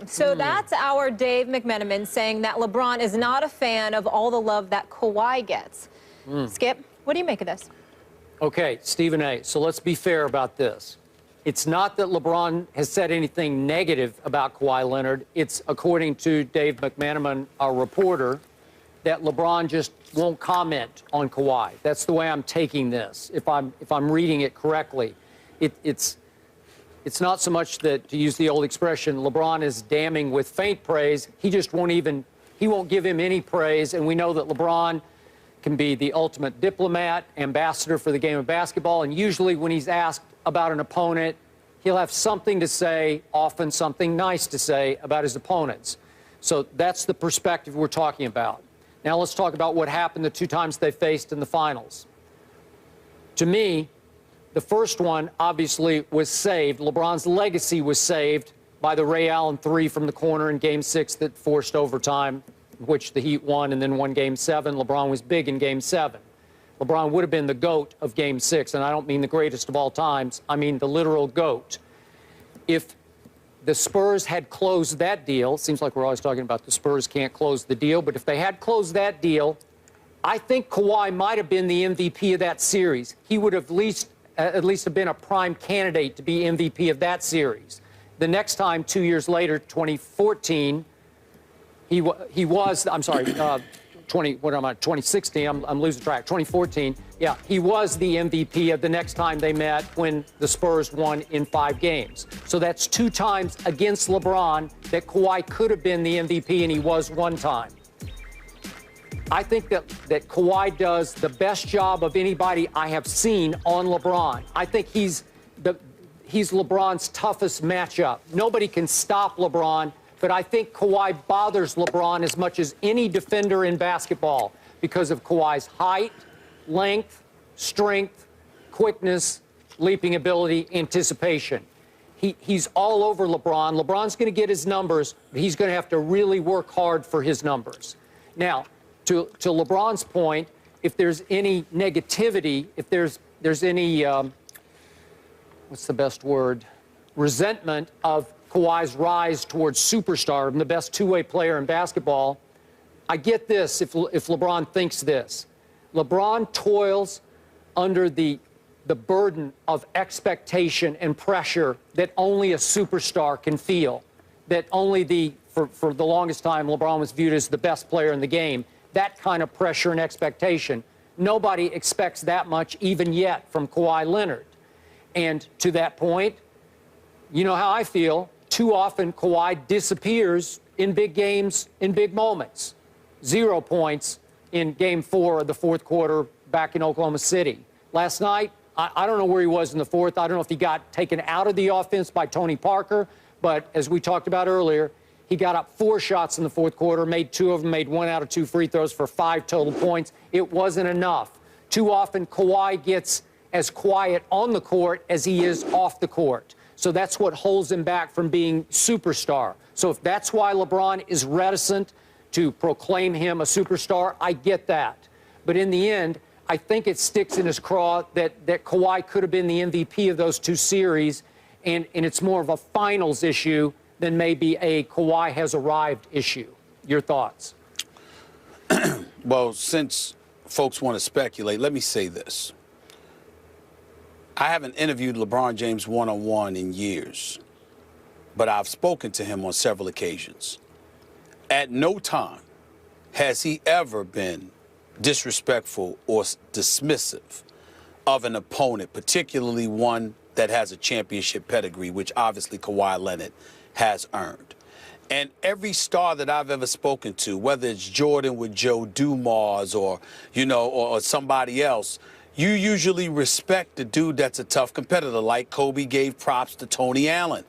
So that's our Dave McMenamin saying that LeBron is not a fan of all the love that Kawhi gets. Skip, what do you make of this? Okay, Stephen A., so let's be fair about this. It's not that LeBron has said anything negative about Kawhi Leonard. It's, according to Dave McMenamin, our reporter, that LeBron just won't comment on Kawhi. That's the way I'm taking this, if I'm reading it correctly. It's not so much that, to use the old expression, LeBron is damning with faint praise. He just won't give him any praise. And we know that LeBron can be the ultimate diplomat, ambassador for the game of basketball. And usually when he's asked about an opponent, he'll have something to say, often something nice to say about his opponents. So that's the perspective we're talking about. Now let's talk about what happened the 2 times they faced in the finals. To me, the first one obviously was saved. LeBron's legacy was saved by the Ray Allen 3 from the corner in Game 6 that forced overtime, which the Heat won and then won Game 7. LeBron was big in Game 7. LeBron would have been the GOAT of Game 6, and I don't mean the greatest of all times. I mean the literal GOAT. If the Spurs had closed that deal, seems like we're always talking about the Spurs can't close the deal, but if they had closed that deal, I think Kawhi might have been the MVP of that series. He would have at least have been a prime candidate to be MVP of that series. The next time, 2 years later, 2014, he was, I'm sorry, 2016, I'm losing track, 2014, yeah, he was the MVP of the next time they met when the Spurs won in 5 games. So that's 2 times against LeBron that Kawhi could have been the MVP, and he was 1 time. I think that Kawhi does the best job of anybody I have seen on LeBron. I think he's LeBron's toughest matchup. Nobody can stop LeBron, but I think Kawhi bothers LeBron as much as any defender in basketball because of Kawhi's height, length, strength, quickness, leaping ability, anticipation. He's all over LeBron. LeBron's going to get his numbers, but he's going to have to really work hard for his numbers. Now, to LeBron's point, if there's any negativity, if there's any, what's the best word, resentment of Kawhi's rise towards superstar and the best two-way player in basketball, I get this if LeBron thinks this. LeBron toils under the burden of expectation and pressure that only a superstar can feel, that only for the longest time, LeBron was viewed as the best player in the game. That kind of pressure and expectation. Nobody expects that much even yet from Kawhi Leonard. And to that point, you know how I feel. Too often, Kawhi disappears in big games, in big moments. 0 points in Game 4 of the 4th quarter back in Oklahoma City. Last night, I don't know where he was in the 4th. I don't know if he got taken out of the offense by Tony Parker. But as we talked about earlier, he got up 4 shots in the 4th quarter, made 2 of them, made 1 out of 2 free throws for 5 total points. It wasn't enough. Too often, Kawhi gets as quiet on the court as he is off the court. So that's what holds him back from being superstar. So if that's why LeBron is reticent to proclaim him a superstar, I get that. But in the end, I think it sticks in his craw that Kawhi could have been the MVP of those 2 series, and it's more of a finals issue than maybe a Kawhi has arrived issue. Your thoughts? Well, since folks want to speculate, let me say this. I haven't interviewed LeBron James one-on-one in years, but I've spoken to him on several occasions. At no time has he ever been disrespectful or dismissive of an opponent, particularly one that has a championship pedigree, which obviously Kawhi Leonard has earned. And every star that I've ever spoken to, whether it's Jordan with Joe Dumars or, or somebody else, you usually respect the dude that's a tough competitor, like Kobe gave props to Tony Allen.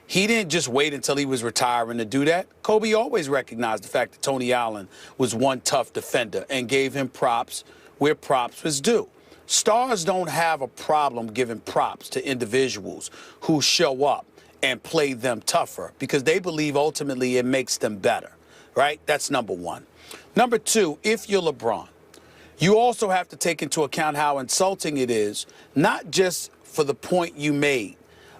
He didn't just wait until he was retiring to do that. Kobe always recognized the fact that Tony Allen was one tough defender and gave him props where props was due. Stars don't have a problem giving props to individuals who show up and play them tougher because they believe ultimately it makes them better, right? That's number one. Number two, if you're LeBron, you also have to take into account how insulting it is, not just for the point you made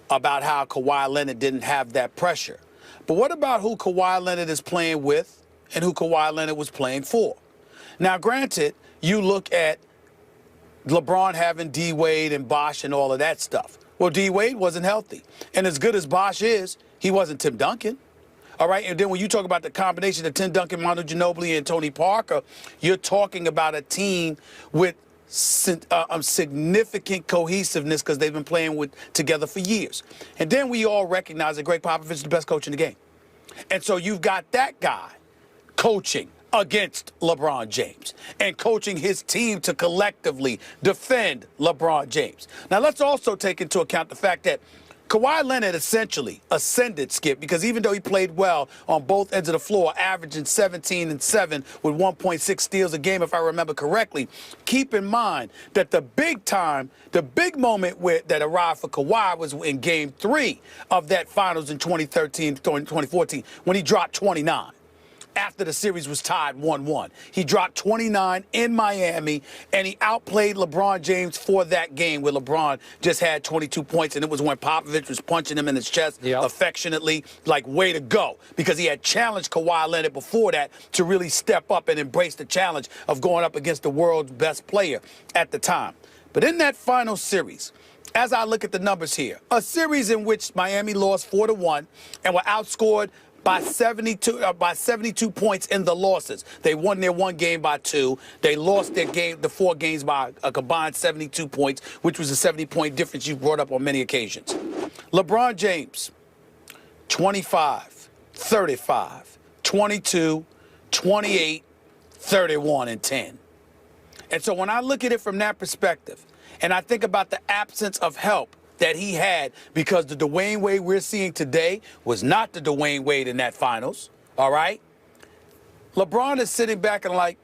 about how Kawhi Leonard didn't have that pressure, But what about who Kawhi Leonard is playing with and who Kawhi Leonard was playing for? Now, granted, you look at LeBron having D-Wade and Bosh and all of that stuff. Well, D-Wade wasn't healthy. And as good as Bosh is, he wasn't Tim Duncan. All right, and then when you talk about the combination of Tim Duncan, Manu Ginobili, and Tony Parker, you're talking about a team with significant cohesiveness because they've been playing together for years. And then we all recognize that Greg Popovich is the best coach in the game. And so you've got that guy coaching against LeBron James and coaching his team to collectively defend LeBron James. Now, let's also take into account the fact that Kawhi Leonard essentially ascended, Skip, because even though he played well on both ends of the floor, averaging 17 and 7 with 1.6 steals a game, if I remember correctly, keep in mind that the big moment that arrived for Kawhi was in Game 3 of that finals in 2014, when he dropped 29. After the series was tied 1-1. He dropped 29 in Miami, and he outplayed LeBron James for that game where LeBron just had 22 points, and it was when Popovich was punching him in his chest affectionately, like, way to go, because he had challenged Kawhi Leonard before that to really step up and embrace the challenge of going up against the world's best player at the time. But in that final series, as I look at the numbers here, a series in which Miami lost 4-1 and were outscored by 72 points in the losses. They won their one game by 2. They lost the 4 games by a combined 72 points, which was a 70-point difference you've brought up on many occasions. LeBron James, 25, 35, 22, 28, 31, and 10. And so when I look at it from that perspective, and I think about the absence of help that he had, because the Dwayne Wade we're seeing today was not the Dwayne Wade in that finals, all right? LeBron is sitting back and like,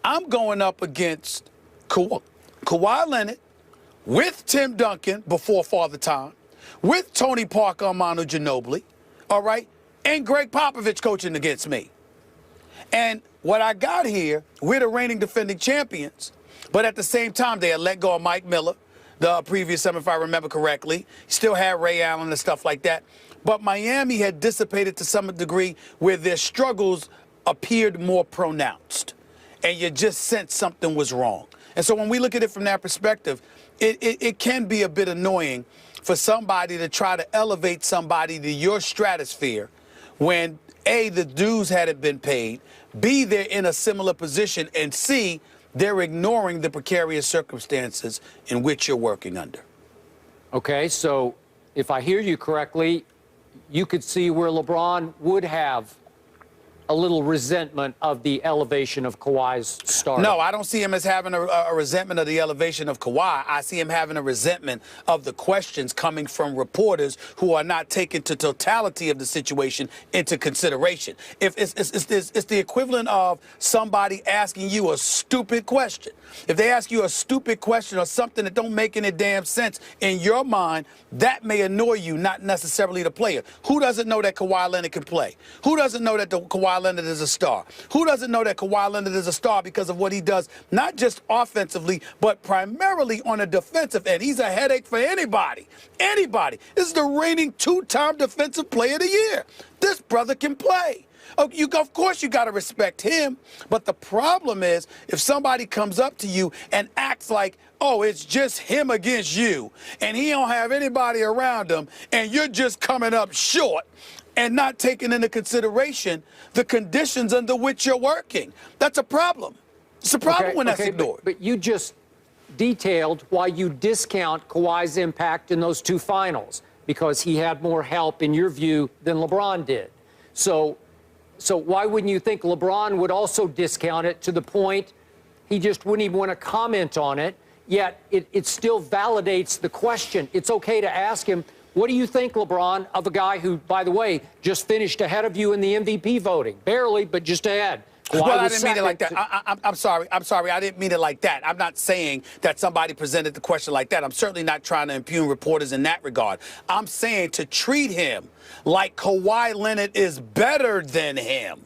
I'm going up against Kawhi Leonard with Tim Duncan before Father Time, with Tony Parker and Manu Ginobili, all right, and Greg Popovich coaching against me. And what I got here, we're the reigning defending champions, but at the same time, they had let go of Mike Miller, the previous summer, if I remember correctly. Still had Ray Allen and stuff like that. But Miami had dissipated to some degree where their struggles appeared more pronounced. And you just sensed something was wrong. And so when we look at it from that perspective, it can be a bit annoying for somebody to try to elevate somebody to your stratosphere when, A, the dues hadn't been paid, B, they're in a similar position, and C, they're ignoring the precarious circumstances in which you're working under. Okay, so if I hear you correctly, you could see where LeBron would have a little resentment of the elevation of Kawhi's stardom. No, I don't see him as having a resentment of the elevation of Kawhi. I see him having a resentment of the questions coming from reporters who are not taking the totality of the situation into consideration. If it's the equivalent of somebody asking you a stupid question. If they ask you a stupid question or something that don't make any damn sense in your mind, that may annoy you, not necessarily the player. Who doesn't know that Kawhi Leonard can play? Who doesn't know that Kawhi Leonard is a star? Who doesn't know that Kawhi Leonard is a star because of what he does, not just offensively, but primarily on a defensive end? He's a headache for anybody. Anybody. This is the reigning 2-time Defensive Player of the Year. This brother can play. Of course you got to respect him, but the problem is if somebody comes up to you and acts like, oh, it's just him against you, and he don't have anybody around him, and you're just coming up short and not taking into consideration the conditions under which you're working. That's a problem. It's a problem when that's ignored. But you just detailed why you discount Kawhi's impact in those 2 finals, because he had more help, in your view, than LeBron did. So why wouldn't you think LeBron would also discount it to the point he just wouldn't even want to comment on it, yet it still validates the question. It's okay to ask him, what do you think, LeBron, of a guy who, by the way, just finished ahead of you in the MVP voting? Barely, but just ahead. Well, I didn't mean it like that. I'm sorry. I didn't mean it like that. I'm not saying that somebody presented the question like that. I'm certainly not trying to impugn reporters in that regard. I'm saying to treat him like Kawhi Leonard is better than him.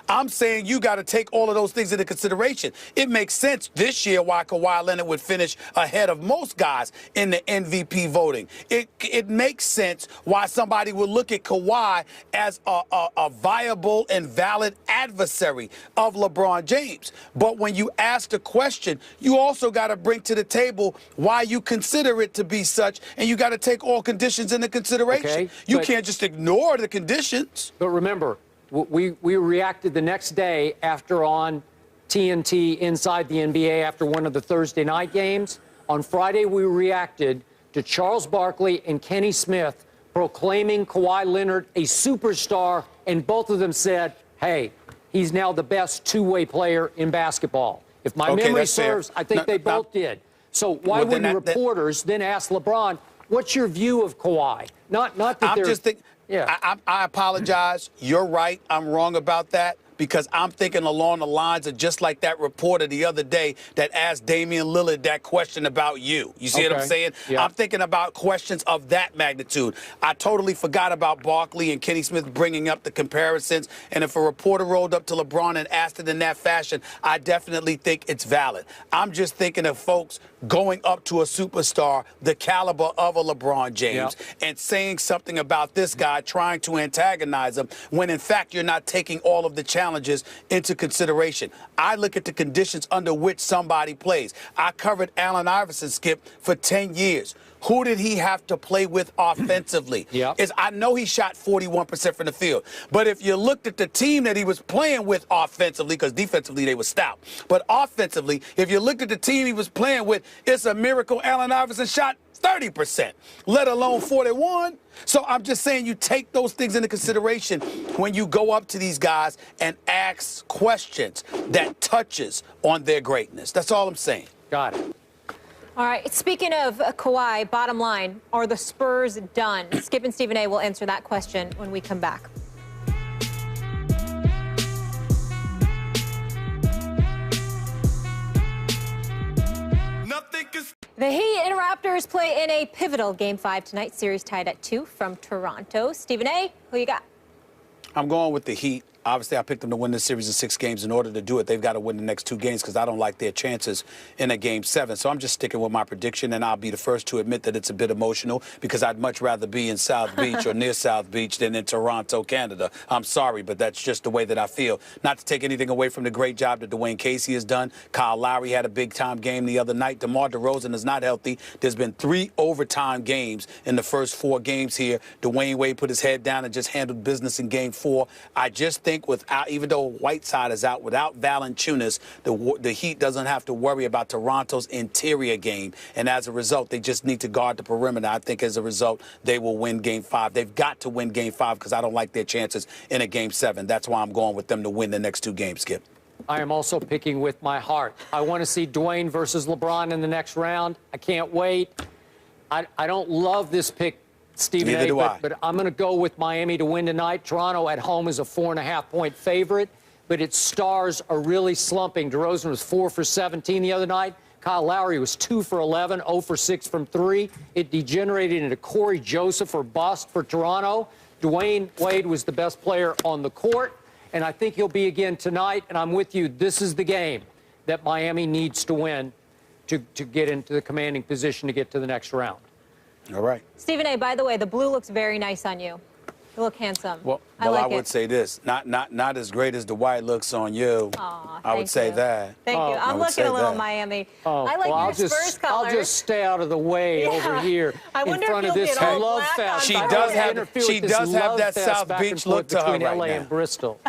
I'm saying you got to take all of those things into consideration. It makes sense this year why Kawhi Leonard would finish ahead of most guys in the MVP voting. It makes sense why somebody would look at Kawhi as a viable and valid adversary of LeBron James. But when you ask the question, you also got to bring to the table why you consider it to be such, and you got to take all conditions into consideration. Okay, you can't just ignore the conditions. But remember, we reacted the next day after on TNT Inside the NBA after one of the Thursday night games. On Friday, we reacted to Charles Barkley and Kenny Smith proclaiming Kawhi Leonard a superstar, and both of them said, hey, he's now the best two-way player in basketball. If my memory serves, I think they both did. So why wouldn't reporters then ask LeBron, what's your view of Kawhi? Not that I'm they're... just thinking, yeah. I apologize. You're right. I'm wrong about that. Because I'm thinking along the lines of just like that reporter the other day that asked Damian Lillard that question about you. You see what I'm saying? Yeah. I'm thinking about questions of that magnitude. I totally forgot about Barkley and Kenny Smith bringing up the comparisons. And if a reporter rolled up to LeBron and asked it in that fashion, I definitely think it's valid. I'm just thinking of folks going up to a superstar the caliber of a LeBron James and saying something about this guy, trying to antagonize him, when in fact you're not taking all of the challenges into consideration. I look at the conditions under which somebody plays. I covered Allen Iverson, Skip, for 10 years. Who did he have to play with offensively? I know he shot 41% from the field. But if you looked at the team that he was playing with offensively, because defensively they were stout, but offensively, if you looked at the team he was playing with, it's a miracle Allen Iverson shot 30%, let alone 41. So I'm just saying you take those things into consideration when you go up to these guys and ask questions that touches on their greatness. That's all I'm saying. Got it. All right, speaking of Kawhi, bottom line, are the Spurs done? Skip and Stephen A will answer that question when we come back. The Heat and Raptors play in a pivotal Game 5 tonight. Series tied at 2 from Toronto. Stephen A, who you got? I'm going with the Heat. Obviously, I picked them to win this series in 6 games. In order to do it, they've got to win the next 2 games because I don't like their chances in a Game 7. So I'm just sticking with my prediction, and I'll be the first to admit that it's a bit emotional because I'd much rather be in South Beach or near South Beach than in Toronto, Canada. I'm sorry, but that's just the way that I feel. Not to take anything away from the great job that Dwayne Casey has done. Kyle Lowry had a big-time game the other night. DeMar DeRozan is not healthy. There's been 3 overtime games in the first 4 games here. Dwayne Wade put his head down and just handled business in Game 4. I just think without, even though Whiteside is out, without Valanciunas, the Heat doesn't have to worry about Toronto's interior game. And as a result, they just need to guard the perimeter. I think as a result, they will win Game 5. They've got to win Game 5 because I don't like their chances in a Game 7. That's why I'm going with them to win the next 2 games, Skip. I am also picking with my heart. I want to see Dwayne versus LeBron in the next round. I can't wait. I don't love this pick, Stephen A, but I'm going to go with Miami to win tonight. Toronto at home is a 4.5-point favorite, but its stars are really slumping. DeRozan was 4 for 17 the other night. Kyle Lowry was 2 for 11, 0 for 6 from 3. It degenerated into Corey Joseph or bust for Toronto. Dwayne Wade was the best player on the court, and I think he'll be again tonight. And I'm with you. This is the game that Miami needs to win to get into the commanding position to get to the next round. All right. Stephen A, by the way, the blue looks very nice on you. You look handsome. Well, I would say this. Not as great as the white looks on you. Aw, I would say that. Thank you. I'm looking a little Miami. I like your Spurs colors. I'll just stay out of the way over here in front of this love fest. She does have that South Beach look to her right now. Between LA and Bristol.